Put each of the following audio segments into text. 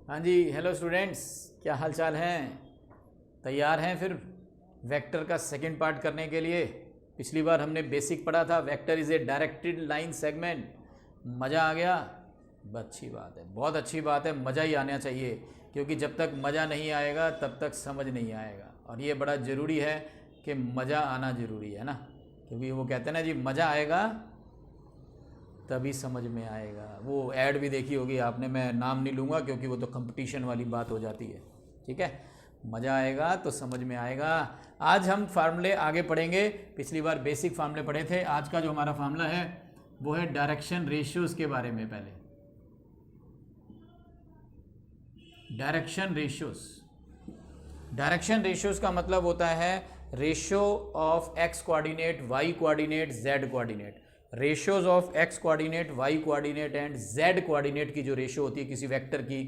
हाँ जी, hello students, क्या हाल चाल हैं? तैयार हैं फिर वेक्टर का सेकंड पार्ट करने के लिए? पिछली बार हमने बेसिक पढ़ा था, vector is a directed line segment. मज़ा आ गया? अच्छी बात है, बहुत अच्छी बात है, मज़ा ही आना चाहिए, क्योंकि जब तक मज़ा नहीं आएगा तब तक समझ नहीं आएगा। और ये बड़ा ज़रूरी है कि मज़ा आना ज़रूरी है ना, क्योंकि वो कहते हैं ना जी, मज़ा आएगा तभी समझ में आएगा। वो ऐड भी देखी होगी आपने, मैं नाम नहीं लूँगा क्योंकि वो तो कंपटीशन वाली बात हो जाती है। ठीक है, मज़ा आएगा तो समझ में आएगा। आज हम फार्मूले आगे पढ़ेंगे। पिछली बार बेसिक फार्मूले पढ़े थे। आज का जो हमारा फार्मूला है वो है डायरेक्शन रेशियोज के बारे में। पहले डायरेक्शन रेशियोज का मतलब होता है ratio of X coordinate, Y coordinate, Z coordinate. Ratios of X coordinate, Y coordinate and Z coordinate की जो रेशियो होती है किसी वेक्टर की,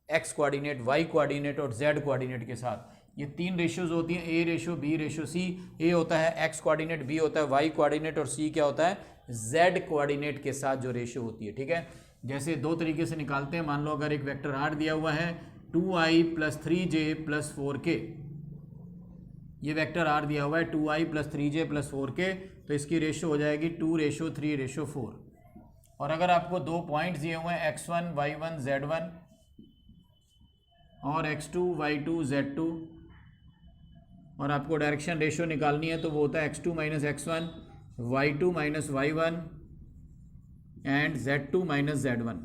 एक्स कोऑर्डिनेट, वाई कोऑर्डिनेट और जेड कोऑर्डिनेट के साथ, ये तीन रेशियोज होती हैं, A ratio, B ratio, C. ए होता है एक्स कोऑर्डिनेट, बी होता है वाई कोऑर्डिनेट और सी क्या होता है, जेड कोऑर्डिनेट के साथ जो रेशियो होती है। ठीक है, जैसे दो तरीके से निकालते हैं। मान लो अगर एक वेक्टर आर दिया हुआ है 2i + 3j + 4k, ये वेक्टर आर दिया हुआ है 2i + 3j + 4k, तो इसकी रेशियो हो जाएगी 2:3:4। और अगर आपको दो पॉइंट्स दिए हुए हैं x1 y1 z1 और x2 y2 z2, और आपको डायरेक्शन रेशियो निकालनी है, तो वो होता है x2 - x1, y2 - y1 and z2 - z1।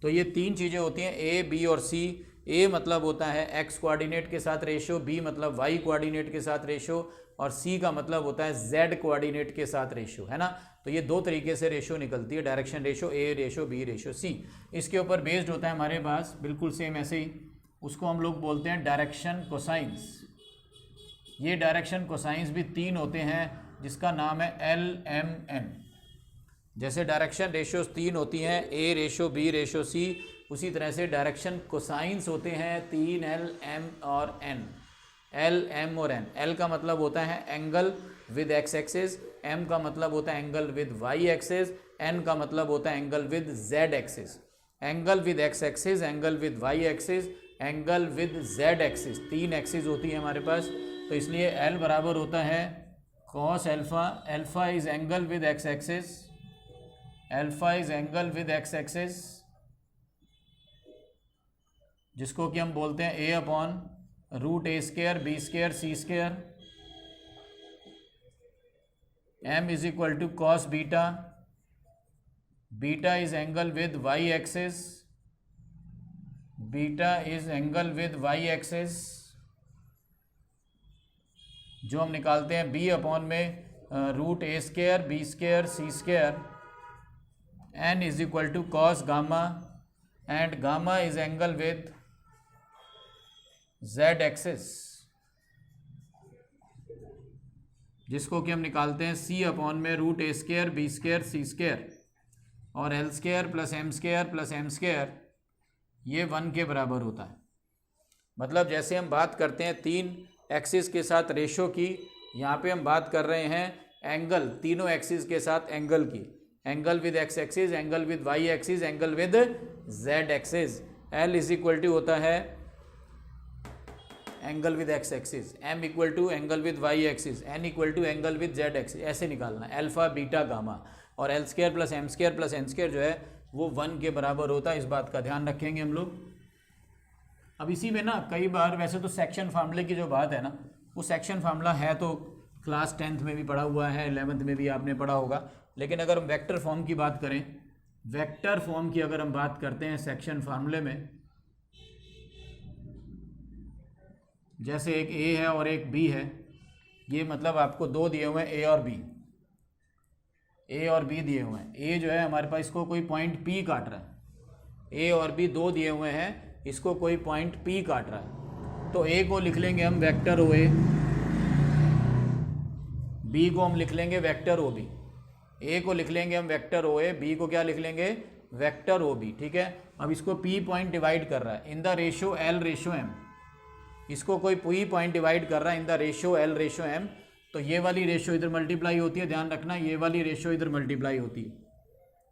तो ये तीन चीज़ें होती हैं, ए, बी और सी। ए मतलब होता है एक्स कोऑर्डिनेट के साथ रेशियो, बी मतलब वाई कोऑर्डिनेट के साथ रेशियो और सी का मतलब होता है जेड कोऑर्डिनेट के साथ रेशियो, है ना। तो ये दो तरीके से रेशियो निकलती है, direction ratio, A ratio, B ratio, C. इसके ऊपर बेस्ड होता है हमारे पास बिल्कुल सेम ऐसे ही, उसको हम लोग बोलते हैं डायरेक्शन कोसाइंस। ये डायरेक्शन कोसाइंस भी तीन होते हैं, जिसका नाम है LMN। जैसे डायरेक्शन रेशियोज तीन होती हैं, ए रेशियो, बी रेशियो, सी, उसी तरह से डायरेक्शन कोसाइंस होते हैं तीन, L, M और N। L, M और N। L का मतलब होता है angle with x axis, M का मतलब होता है angle with Y axis, N का मतलब होता है angle with Z axis. Angle with x axis, angle with Y axis, angle with Z axis, तीन एक्सिस होती है हमारे पास। तो इसलिए L बराबर होता है cos alpha. Alpha is angle with x axis, alpha is angle with x axis, जिसको कि हम बोलते हैं A/√A² B² C²। M is equal to cos beta. Beta is angle with Y axis, beta is angle with Y axis, जो हम निकालते हैं B/√A² B² C²। N is equal to cos gamma and gamma is angle with Z axis, जिसको कि हम निकालते हैं C/√A² B² C²। और L² + M² + M², ये 1 के बराबर होता है। मतलब जैसे हम बात करते हैं तीन एक्सिस के साथ रेशियो की, यहाँ पे हम बात कर रहे हैं एंगल, तीनों एक्सिस के साथ एंगल की, angle with x axis, angle with Y axis, angle with Z axis. L is equal to होता है angle with x axis, M equal to angle with Y axis, N equal to angle with Z axis. ऐसे निकालना है, alpha beta gamma. और L² + M² + N² जो है वो 1 के बराबर होता है, इस बात का ध्यान रखेंगे हम लोग। अब इसी में ना कई बार, वैसे तो सेक्शन फार्मूले की जो बात है ना, वो सेक्शन फार्मूला है तो क्लास 10th में भी पढ़ा हुआ है, 11th में भी आपने पढ़ा होगा। लेकिन अगर हम वेक्टर फॉर्म की बात करें, वेक्टर फॉर्म की अगर हम बात करते हैं सेक्शन फार्मूले में, जैसे एक A है और एक B है, ये मतलब आपको दो दिए हुए हैं, A और B। A और B दिए हुए हैं। A जो है हमारे पास, इसको कोई पॉइंट P काट रहा है। A और B दो दिए हुए हैं, इसको कोई पॉइंट P काट रहा है। तो A को लिख लेंगे हम वेक्टर OA, B को हम लिख लेंगे वेक्टर OB। A को लिख लेंगे हम वेक्टर OA, B को क्या लिख लेंगे, वेक्टर OB। ठीक है, अब इसको P पॉइंट डिवाइड कर रहा है इन द रेशियो L/M। इसको कोई P पॉइंट डिवाइड कर रहा है इन द रेशियो L/M। तो ये वाली रेशियो इधर मल्टीप्लाई होती है, ध्यान रखना, ये वाली रेशियो इधर मल्टीप्लाई होती है,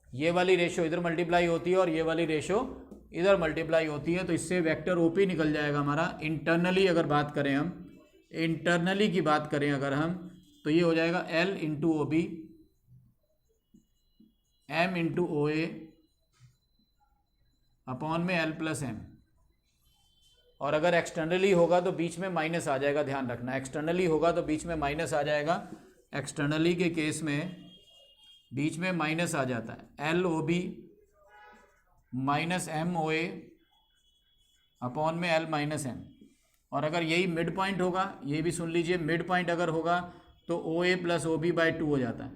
ये वाली रेशियो इधर मल्टीप्लाई होती है और ये वाली रेशियो इधर मल्टीप्लाई होती है, तो इससे वेक्टर ओपी निकल जाएगा हमारा। इंटरनली अगर बात करें हम, इंटरनली की बात करें अगर हम, तो ये हो जाएगा L into O B M into O A upon में एल प्लस एम। और अगर एक्सटर्नली होगा तो बीच में माइनस आ जाएगा, ध्यान रखना। एक्सटर्नली होगा तो बीच में माइनस आ जाएगा। एक्सटर्नली के केस में बीच में माइनस आ जाता है, L O B minus M O A upon में एल माइनस एम। और अगर यही मिड पॉइंट होगा, ये भी सुन लीजिए, मिड पॉइंट अगर होगा तो ओ ए प्लस ओ बी बाई 2 हो जाता है।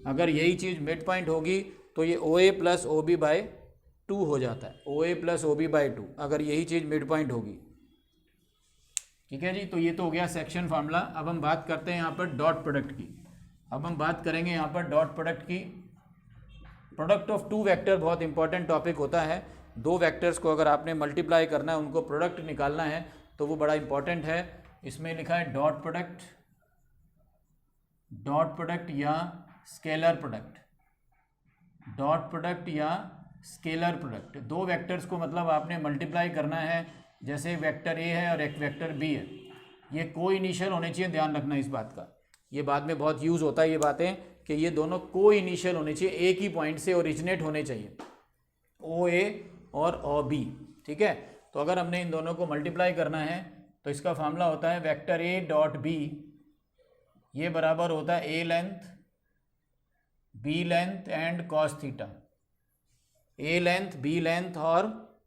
अगर यही चीज़ मिड पॉइंट होगी तो ये ओ ए प्लस ओ बी बाई 2 हो जाता है, ओ ए प्लस ओ बी बाई 2, अगर यही चीज़ मिड पॉइंट होगी। ठीक है जी, तो ये तो हो गया सेक्शन फार्मूला। अब हम बात करते हैं यहाँ पर डॉट प्रोडक्ट की। अब हम बात करेंगे यहाँ पर डॉट प्रोडक्ट की। प्रोडक्ट ऑफ टू वेक्टर बहुत इंपॉर्टेंट टॉपिक होता है। दो वेक्टर्स को अगर आपने मल्टीप्लाई करना है, उनको प्रोडक्ट निकालना है, तो वो बड़ा इंपॉर्टेंट है। इसमें लिखा है डॉट प्रोडक्ट, डॉट प्रोडक्ट या स्केलर प्रोडक्ट, डॉट प्रोडक्ट या स्केलर प्रोडक्ट। दो वेक्टर्स को मतलब आपने मल्टीप्लाई करना है, जैसे वेक्टर ए है और एक वेक्टर बी है। ये को इनिशियल होने चाहिए, ध्यान रखना इस बात का। ये बाद में बहुत यूज़ होता है ये बातें कि ये दोनों को इनिशियल होने चाहिए, एक ही पॉइंट से ओरिजिनेट होने चाहिए, ओ ए और ओ बी। ठीक है, तो अगर हमने इन दोनों को मल्टीप्लाई करना है तो इसका फार्मूला होता है वेक्टर ए डॉट बी, ये बराबर होता है A length B length and cos theta. A length B length और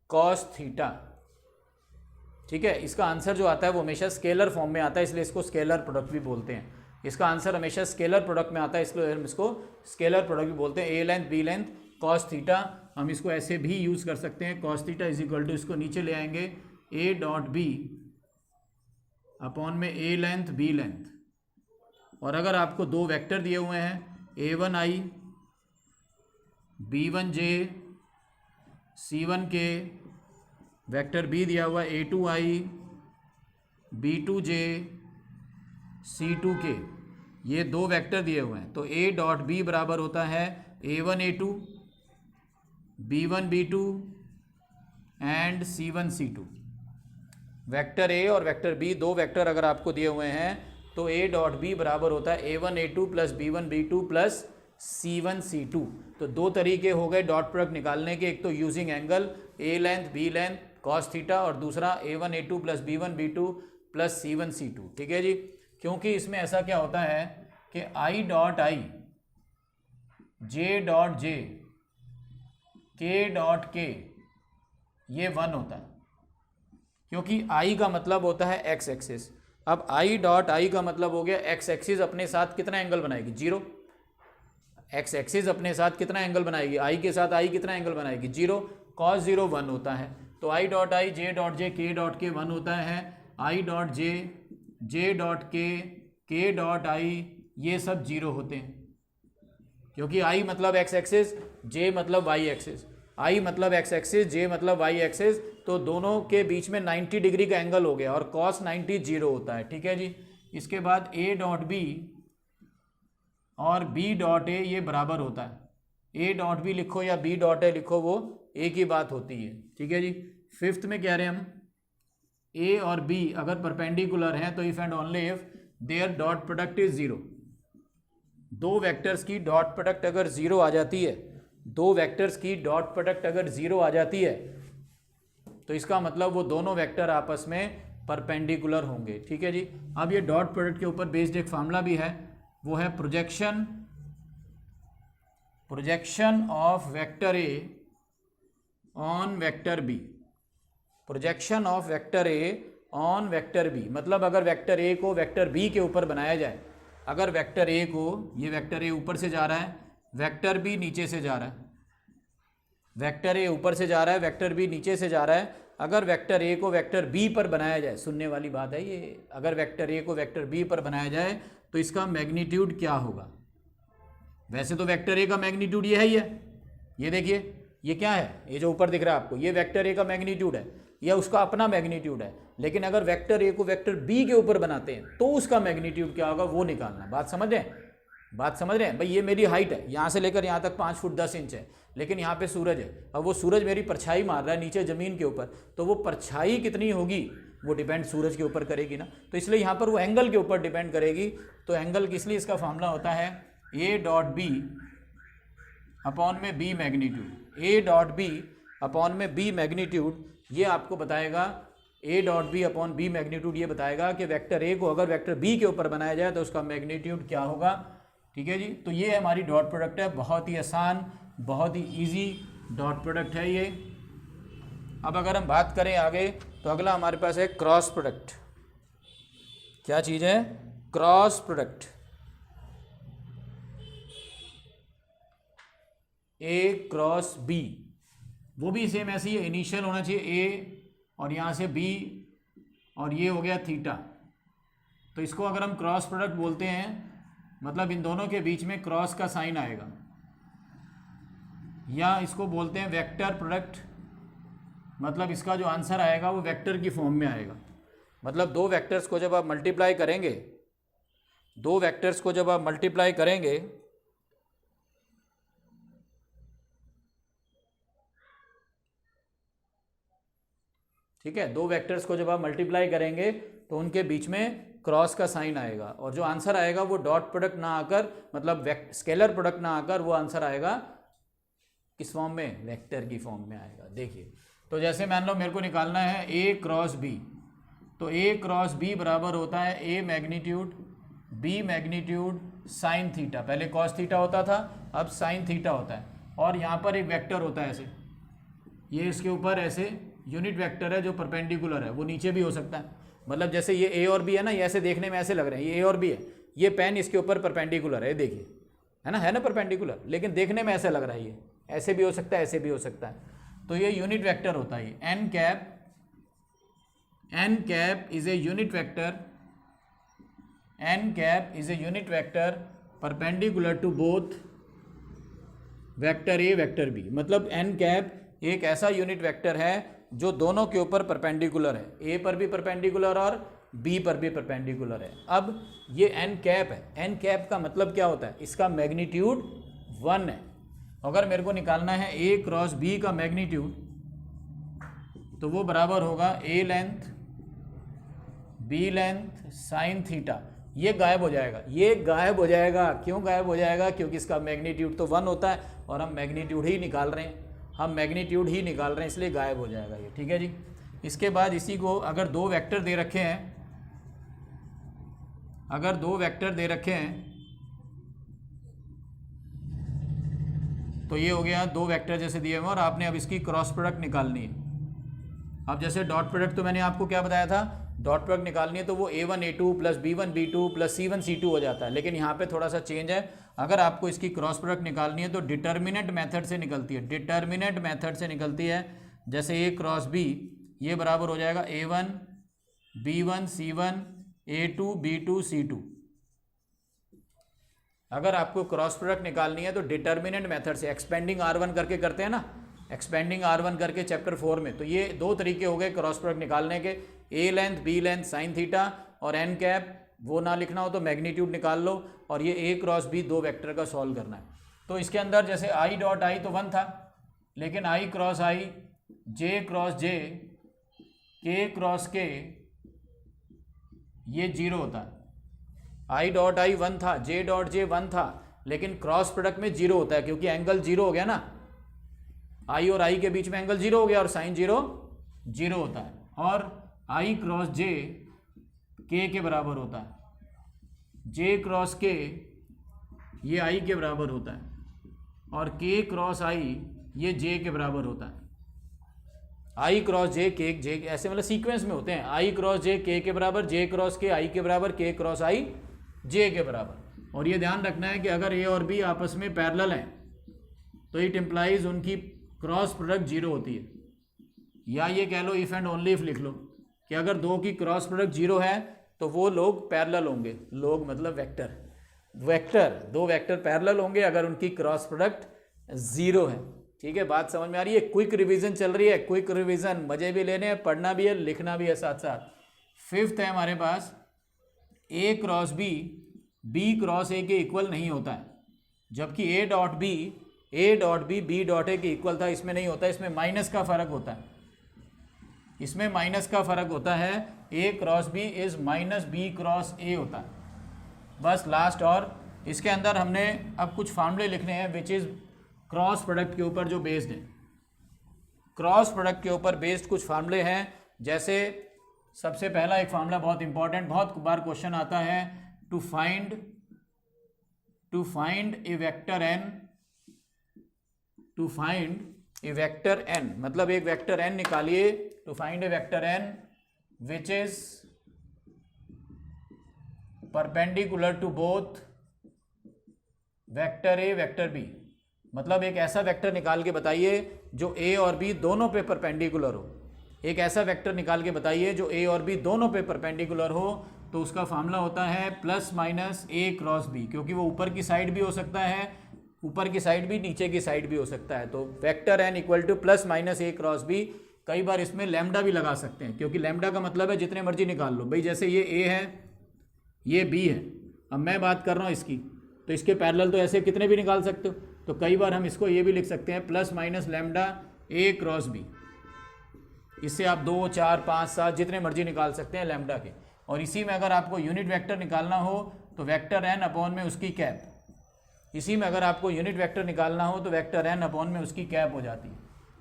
कॉस थीटा। ठीक है, इसका आंसर जो आता है वो हमेशा स्केलर फॉर्म में आता है, इसलिए इसको स्केलर प्रोडक्ट भी बोलते हैं। इसका आंसर हमेशा स्केलर प्रोडक्ट में आता है, इसलिए हम इसको स्केलर प्रोडक्ट भी बोलते हैं। A length B length cos theta, हम इसको ऐसे भी यूज़ कर सकते हैं, cos theta is equal to, इसको नीचे ले आएंगे, ए डॉट बी अपॉन में ए लेंथ बी लेंथ। और अगर आपको दो वेक्टर दिए हुए हैं, a1i b1j c1k, vector B दिया हुआ a2i b2j c2k, ये दो वेक्टर दिए हुए हैं। तो a डॉट बी बराबर होता है a1 a2 b1 b2 and c1 c2। Vector a और वेक्टर b, दो वेक्टर अगर आपको दिए हुए हैं तो a डॉट बी बराबर होता है a1 a2 plus b1 b2 plus c1 c2। तो दो तरीके हो गए डॉट प्रोडक्ट निकालने के, एक तो using angle a length b length cos theta, और दूसरा a1 a2 plus b1 b2 plus c1 c2। ठीक है जी, क्योंकि इसमें ऐसा क्या होता है कि i dot i, j dot j, k dot k, ये 1 होता है, क्योंकि i का मतलब होता है x एक्सिस। अब i डॉट i का मतलब हो गया x एक्सिस अपने साथ कितना एंगल बनाएगी, 0। x एक्सिस अपने साथ कितना एंगल बनाएगी, i के साथ i कितना एंगल बनाएगी, 0। cos 0 1 होता है, तो i dot i, j dot j, k dot k 1 होता है। i dot j, j dot k, k dot i, ये सब 0 होते हैं, क्योंकि i मतलब x एक्सिस, j मतलब y एक्सिस, i मतलब x एक्सिस, j मतलब y एक्सिस, तो दोनों के बीच में 90 डिग्री का एंगल हो गया, और cos 90 0 होता है। ठीक है जी, इसके बाद a डॉट b और b डॉट a ये बराबर होता है। a डॉट b लिखो या b डॉट a लिखो, वो एक ही बात होती है। ठीक है जी, फिफ्थ में कह रहे हैं हम a और b अगर परपेंडिकुलर हैं तो if and only if their dot product is 0। दो वेक्टर्स की डॉट प्रोडक्ट अगर 0 आ जाती है, दो वेक्टर्स की डॉट प्रोडक्ट अगर 0 आ जाती है, तो इसका मतलब वो दोनों वेक्टर आपस में परपेंडिकुलर होंगे। ठीक है जी, अब ये डॉट प्रोडक्ट के ऊपर बेस्ड एक फार्मूला भी है, वो है projection of vector a on vector b. Projection of vector a on vector b मतलब अगर वेक्टर ए को वेक्टर बी के ऊपर बनाया जाए, अगर वेक्टर ए को, ये वेक्टर ए ऊपर से जा रहा है, वेक्टर बी नीचे से जा रहा है, वेक्टर ए ऊपर से जा रहा है, वेक्टर बी नीचे से जा रहा है, अगर वेक्टर ए को वेक्टर बी पर बनाया जाए, सुनने वाली बात है ये, अगर वेक्टर ए को वेक्टर बी पर बनाया जाए तो इसका मैग्नीट्यूड क्या होगा। वैसे तो वेक्टर ए का मैग्नीट्यूड ये है ही है, ये देखिए ये क्या है, ये जो ऊपर दिख रहा है आपको, ये वेक्टर ए का मैग्नीट्यूड है, या उसका अपना मैग्नीट्यूड है। लेकिन अगर वेक्टर ए को वेक्टर बी के ऊपर बनाते हैं तो उसका मैग्नीट्यूड क्या होगा वो निकालना। बात समझ रहे हैं? बात समझ रहे हैं भाई? ये मेरी हाइट है, यहाँ से लेकर यहाँ तक 5 फुट 10 इंच है, लेकिन यहाँ पे सूरज है। अब वो सूरज मेरी परछाई मार रहा है नीचे ज़मीन के ऊपर, तो वो परछाई कितनी होगी वो डिपेंड सूरज के ऊपर करेगी ना, तो इसलिए यहाँ पर वो एंगल के ऊपर डिपेंड करेगी। तो एंगल किस लिए इसका फॉर्मूला होता है ए डॉट बी अपॉन में b magnitude, a dot b upon में बी मैग्नीट्यूड। ये आपको बताएगा a dot b upon b magnitude, ये बताएगा कि वेक्टर ए को अगर वेक्टर बी के ऊपर बनाया जाए तो उसका मैग्नीट्यूड क्या होगा। ठीक है जी, तो ये हमारी डॉट प्रोडक्ट है, बहुत ही आसान, बहुत ही इजी डॉट प्रोडक्ट है ये। अब अगर हम बात करें आगे, तो अगला हमारे पास है क्रॉस प्रोडक्ट। क्या चीज़ है? Cross product. A cross B, वो भी सेम ऐसे ही है, इनिशियल होना चाहिए ए और यहाँ से बी और ये हो गया थीटा। तो इसको अगर हम क्रॉस प्रोडक्ट बोलते हैं, मतलब इन दोनों के बीच में क्रॉस का साइन आएगा, या इसको बोलते हैं वेक्टर प्रोडक्ट, मतलब इसका जो आंसर आएगा वो वेक्टर की फॉर्म में आएगा। मतलब दो वेक्टर्स को जब आप मल्टीप्लाई करेंगे, दो वेक्टर्स को जब आप मल्टीप्लाई करेंगे, ठीक है, दो वेक्टर्स को जब आप मल्टीप्लाई करेंगे तो उनके बीच में क्रॉस का साइन आएगा, और जो आंसर आएगा वो डॉट प्रोडक्ट ना आकर, मतलब स्केलर प्रोडक्ट ना आकर, वो आंसर आएगा किस फॉर्म में? वेक्टर की फॉर्म में आएगा। देखिए, तो जैसे मान लो मेरे को निकालना है ए क्रॉस बी, तो ए क्रॉस बी बराबर होता है A magnitude B magnitude sine theta. पहले कॉस थीटा होता था, अब साइन थीटा होता है, और यहाँ पर एक वेक्टर होता है ऐसे, ये इसके ऊपर ऐसे यूनिट वेक्टर है जो परपेंडिकुलर है, वो नीचे भी हो सकता है। मतलब जैसे ये ए और बी है ना, ये ऐसे देखने में ऐसे लग रहे हैं, ये ए और बी है, ये पेन इसके ऊपर परपेंडिकुलर है, देखिए, है ना परपेंडिकुलर, लेकिन देखने में ऐसा लग रहा है, ये ऐसे भी हो सकता है, ऐसे भी हो सकता है। तो ये यूनिट वेक्टर होता है। N cap is a unit vector, n cap is a unit vector perpendicular to both vector a vector b. मतलब एन कैप एक ऐसा यूनिट वेक्टर है जो दोनों के ऊपर परपेंडिकुलर है, ए पर भी परपेंडिकुलर और बी पर भी परपेंडिकुलर है। अब ये एन कैप है, एन कैप का मतलब क्या होता है? इसका मैग्नीट्यूड 1 है। अगर मेरे को निकालना है ए क्रॉस बी का मैग्नीट्यूड, तो वो बराबर होगा A length B length sine theta. ये गायब हो जाएगा, ये गायब हो जाएगा। क्यों गायब हो जाएगा? क्योंकि इसका मैग्नीट्यूड तो 1 होता है और हम मैग्नीट्यूड ही निकाल रहे हैं, हम मैग्नीट्यूड ही निकाल रहे हैं, इसलिए गायब हो जाएगा ये। ठीक है जी। इसके बाद इसी को अगर दो वेक्टर दे रखे हैं, अगर दो वेक्टर दे रखे हैं, तो ये हो गया दो वेक्टर जैसे दिए हुए, और आपने अब इसकी क्रॉस प्रोडक्ट निकालनी है। अब जैसे डॉट प्रोडक्ट तो मैंने आपको क्या बताया था, डॉट प्रोडक्ट निकालनी है तो वो a1 a2 plus b1 b2 plus c1 c2 हो जाता है। लेकिन यहाँ पे थोड़ा सा चेंज है, अगर आपको इसकी क्रॉस प्रोडक्ट निकालनी है तो डिटर्मिनेंट मेथड से निकलती है, डिटर्मिनेंट मेथड से निकलती है। जैसे a क्रॉस b, ये बराबर हो जाएगा a1 b1 c1 a2 b2 c2। अगर आपको क्रॉस प्रोडक्ट निकालनी है तो डिटर्मिनेंट मेथड से, एक्सपेंडिंग r1 करके करते हैं ना, एक्सपेंडिंग r1 करके चैप्टर 4 में। तो ये दो तरीके हो गए क्रॉस प्रोडक्ट निकालने के, A length B length sine theta, और एन कैप वो ना लिखना हो तो मैग्नीट्यूड निकाल लो, और ये ए क्रॉस बी दो वेक्टर का सॉल्व करना है। तो इसके अंदर जैसे आई डॉट आई तो 1 था, लेकिन आई क्रॉस आई, जे क्रॉस जे, के क्रॉस के, ये 0 होता है। आई डॉट आई 1 था, जे डॉट जे 1 था, लेकिन क्रॉस प्रोडक्ट में 0 होता है क्योंकि एंगल 0 हो गया ना, आई और आई के बीच में एंगल 0 हो गया और साइन 0 0 होता है। और आई क्रॉस जे के बराबर होता है, जे क्रॉस के ये आई के बराबर होता है, और के क्रॉस आई ये जे के बराबर होता है। आई क्रॉस जे के जे ऐसे मतलब सीक्वेंस में होते हैं, आई क्रॉस जे के बराबर, जे क्रॉस के आई के बराबर, के क्रॉस आई जे के बराबर। और ये ध्यान रखना है कि अगर ए और बी आपस में पैरेलल हैं तो इट इम्प्लाइज उनकी क्रॉस प्रोडक्ट 0 होती है, या ये कह लो इफ एंड ओनली इफ लिख लो कि अगर दो की क्रॉस प्रोडक्ट 0 है तो वो लोग पैरेलल होंगे। लोग मतलब वेक्टर, वेक्टर दो वेक्टर पैरेलल होंगे अगर उनकी क्रॉस प्रोडक्ट 0 है। ठीक है, बात समझ में आ रही है? क्विक रिवीजन चल रही है, क्विक रिवीजन, मजे भी लेने हैं, पढ़ना भी है, लिखना भी है साथ साथ। फिफ्थ है हमारे पास A cross B B cross A के इक्वल नहीं होता है, जबकि A dot B B dot A के इक्वल था, इसमें नहीं होता, इसमें माइनस का फ़र्क होता है, इसमें माइनस का फ़र्क होता है। A cross B is minus B cross A होता है। बस लास्ट, और इसके अंदर हमने अब कुछ फार्मूले लिखने हैं विच इज़ क्रॉस प्रोडक्ट के ऊपर जो बेस्ड है। क्रॉस प्रोडक्ट के ऊपर बेस्ड कुछ फार्मूले हैं, जैसे सबसे पहला एक फार्मूला बहुत इंपॉर्टेंट, बहुत बार क्वेश्चन आता है, to find a vector n, to find a vector n, मतलब एक वेक्टर एन निकालिए, to find a vector n which is perpendicular to both vector a vector b, मतलब एक ऐसा वेक्टर निकाल के बताइए जो ए और बी दोनों पे परपेंडिकुलर हो। एक ऐसा वेक्टर निकाल के बताइए जो ए और बी दोनों पे परपेंडिकुलर हो, तो उसका फार्मूला होता है plus minus A cross B, क्योंकि वो ऊपर की साइड भी हो सकता है, ऊपर की साइड भी, नीचे की साइड भी हो सकता है। तो vector N equal to plus minus A cross B. कई बार इसमें लैम्डा भी लगा सकते हैं, क्योंकि लैम्डा का मतलब है जितने मर्जी निकाल लो भाई, जैसे ये ए है, ये बी है, अब मैं बात कर रहा हूँ इसकी, तो इसके पैरेलल तो ऐसे कितने भी निकाल सकते हो। तो कई बार हम इसको ये भी लिख सकते हैं प्लस माइनस लैम्डा ए क्रॉस बी। इससे आप 2, 4, 5, 7 जितने मर्जी निकाल सकते हैं लैम्डा के। और इसी में अगर आपको यूनिट वेक्टर निकालना हो तो वेक्टर एन अपॉन में उसकी कैप, इसी में अगर आपको यूनिट वेक्टर निकालना हो तो वेक्टर एन अपॉन में उसकी कैप हो जाती है।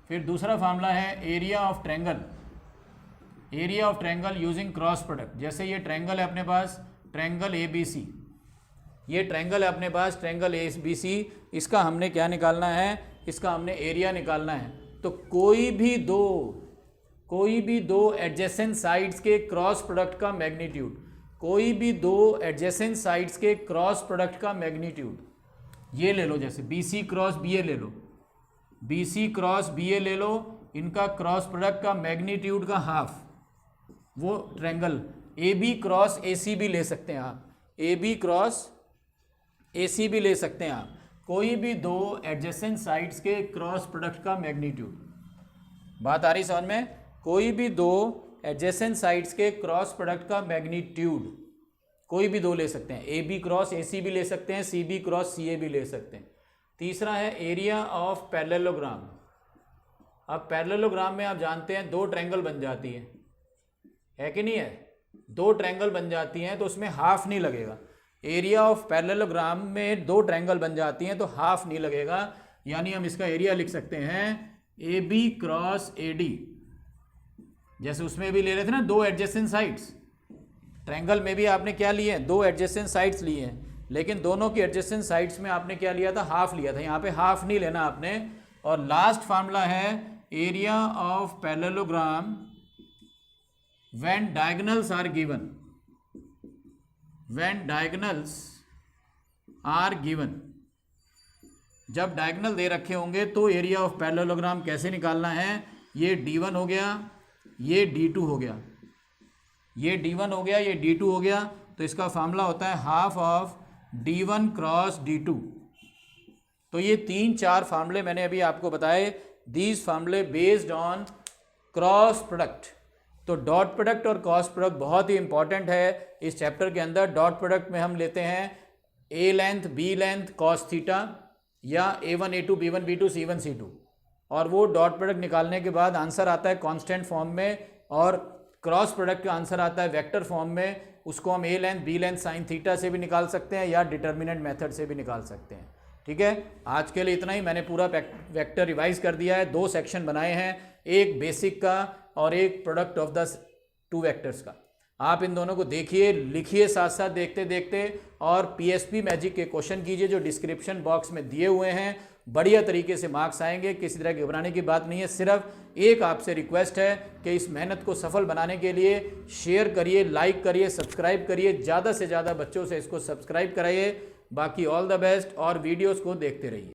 फिर दूसरा फार्मूला है area of triangle, area of triangle using cross product. जैसे ये ट्रायंगल है अपने पास, ट्रायंगल ए बी सी, ये ट्रायंगल है अपने पास, ट्रायंगल ए बी सी, इसका हमने क्या निकालना है, इसका हमने एरिया निकालना है। तो कोई भी दो एडजेसेंट साइड्स के क्रॉस प्रोडक्ट का मैग्नीट्यूड, कोई भी दो एडजेसेंट साइड्स के क्रॉस प्रोडक्ट का मैग्नीट्यूड, ये ले लो, जैसे B C cross B A ले लो, B C cross B A ले लो, इनका क्रॉस प्रोडक्ट का मैग्नीट्यूड का हाफ, वो triangle A B cross A C भी ले सकते हैं आप, A B cross A C भी ले सकते हैं आप, कोई भी दो एडजेसेंट साइड्स के क्रॉस प्रोडक्ट का मैग्नीट्यूड। बात आ रही समझ में? कोई भी दो एडजेसेंट साइड्स के क्रॉस प्रोडक्ट का मैग्नीट्यूड कोई भी दो ले सकते हैं, a B cross A C भी ले सकते हैं, सी बी क्रॉस सी ए भी ले सकते हैं। तीसरा है एरिया ऑफ पैरेललोग्राम। अब पैरेललोग्राम में आप जानते हैं दो ट्रायंगल बन जाती है कि नहीं है, दो ट्रायंगल बन जाती हैं तो उसमें हाफ नहीं लगेगा। एरिया ऑफ पैरेललोग्राम में दो ट्रायंगल बन जाती हैं तो हाफ नहीं लगेगा, यानी हम इसका एरिया लिख सकते हैं a B cross a d. जैसे उसमें भी ले रहे थे ना दो एडजेसेंट साइड्स, ट्रायंगल में भी आपने क्या लिए हैं, दो एडजेसेंट साइड्स लिए हैं, लेकिन दोनों की एडजेसेंट साइड्स में आपने क्या लिया था, हाफ लिया था। यहाँ पे हाफ नहीं लेना आपने। और लास्ट फार्मूला है area of parallelogram when diagonals are given, when diagonals are given, जब डायगोनल दे रखे होंगे तो एरिया ऑफ पैरेललोग्राम कैसे निकालना है, ये D1 हो गया, ये D2 हो गया, ये D1 हो गया, ये D2 हो गया, तो इसका फार्मूला होता है half of D1 cross D2। तो ये 3-4 फार्मूले मैंने अभी आपको बताए, दीज फार्मूले बेस्ड ऑन क्रॉस प्रोडक्ट। तो डॉट प्रोडक्ट और क्रॉस प्रोडक्ट बहुत ही इंपॉर्टेंट है इस चैप्टर के अंदर। डॉट प्रोडक्ट में हम लेते हैं A length B length cos theta, या A1 A2 B1 B2 C1 C2, और वो डॉट प्रोडक्ट निकालने के बाद आंसर आता है कांस्टेंट फॉर्म में, और क्रॉस प्रोडक्ट का आंसर आता है वेक्टर फॉर्म में। उसको हम A length B length sine theta से भी निकाल सकते हैं या डिटर्मिनेंट मेथड से भी निकाल सकते हैं। ठीक है, आज के लिए इतना ही। मैंने पूरा वेक्टर रिवाइज कर दिया है, 2 सेक्शन बनाए हैं, एक बेसिक का और एक प्रोडक्ट ऑफ द 2 वेक्टर्स का। आप इन दोनों को देखिए, लिखिए साथ साथ देखते देखते, और पीएसपी मैजिक के क्वेश्चन कीजिए जो डिस्क्रिप्शन बॉक्स में दिए हुए हैं। बढ़िया तरीके से मार्क्स आएंगे, किसी तरह घबराने की बात नहीं है। सिर्फ एक आपसे रिक्वेस्ट है कि इस मेहनत को सफल बनाने के लिए शेयर करिए, लाइक करिए, सब्सक्राइब करिए, ज़्यादा से ज़्यादा बच्चों से इसको सब्सक्राइब कराइए। बाकी ऑल द बेस्ट, और वीडियोज़ को देखते रहिए।